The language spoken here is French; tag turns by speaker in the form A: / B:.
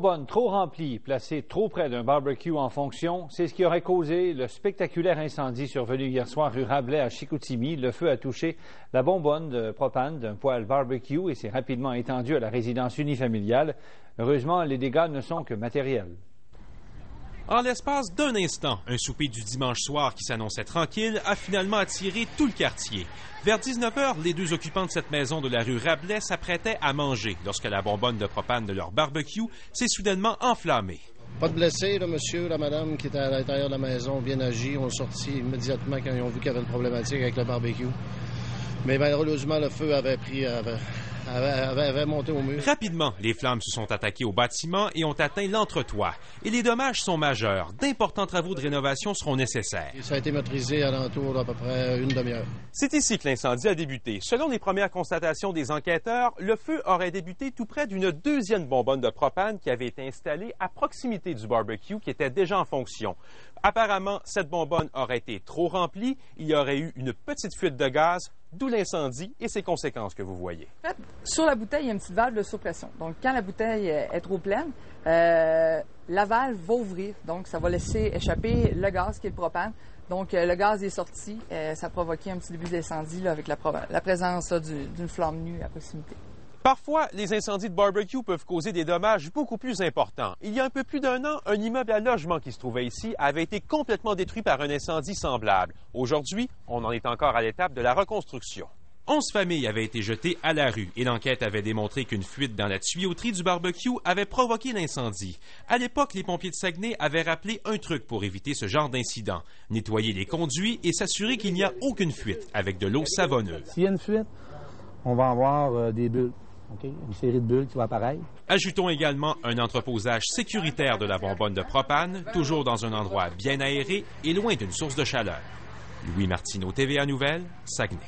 A: Bonne trop remplie, placée trop près d'un barbecue en fonction, c'est ce qui aurait causé le spectaculaire incendie survenu hier soir rue Rabelais à Chicoutimi. Le feu a touché la bonbonne de propane d'un poêle barbecue et s'est rapidement étendu à la résidence unifamiliale. Heureusement, les dégâts ne sont que matériels.
B: En l'espace d'un instant, un souper du dimanche soir qui s'annonçait tranquille a finalement attiré tout le quartier. Vers 19h, les deux occupants de cette maison de la rue Rabelais s'apprêtaient à manger lorsque la bonbonne de propane de leur barbecue s'est soudainement enflammée.
C: Pas de blessés, le monsieur, la madame qui était à l'intérieur de la maison, bien agi, ont sorti immédiatement quand ils ont vu qu'il y avait une problématique avec le barbecue. Mais malheureusement, le feu avait monté au mur.
B: Rapidement, les flammes se sont attaquées au bâtiment et ont atteint l'entretoit. Et les dommages sont majeurs. D'importants travaux de rénovation seront nécessaires.
C: Et ça a été maîtrisé à l'entour d'à peu près une demi-heure.
B: C'est ici que l'incendie a débuté. Selon les premières constatations des enquêteurs, le feu aurait débuté tout près d'une deuxième bonbonne de propane qui avait été installée à proximité du barbecue qui était déjà en fonction. Apparemment, cette bonbonne aurait été trop remplie. Il y aurait eu une petite fuite de gaz, d'où l'incendie et ses conséquences que vous voyez.
D: En fait, sur la bouteille, il y a une petite valve de surpression. Donc, quand la bouteille est trop pleine, la valve va ouvrir. Donc, ça va laisser échapper le gaz qui est le propane. Donc, le gaz est sorti. Ça a provoqué un petit début d'incendie avec la présence d'une flamme nue à proximité.
B: Parfois, les incendies de barbecue peuvent causer des dommages beaucoup plus importants. Il y a un peu plus d'un an, un immeuble à logement qui se trouvait ici avait été complètement détruit par un incendie semblable. Aujourd'hui, on en est encore à l'étape de la reconstruction. 11 familles avaient été jetées à la rue et l'enquête avait démontré qu'une fuite dans la tuyauterie du barbecue avait provoqué l'incendie. À l'époque, les pompiers de Saguenay avaient rappelé un truc pour éviter ce genre d'incident. Nettoyer les conduits et s'assurer qu'il n'y a aucune fuite avec de l'eau savonneuse.
E: S'il y a une fuite, on va avoir des bulles. Okay. Une série de bulles qui va apparaître.
B: Ajoutons également un entreposage sécuritaire de la bonbonne de propane, toujours dans un endroit bien aéré et loin d'une source de chaleur. Louis Martineau, TVA Nouvelles, Saguenay.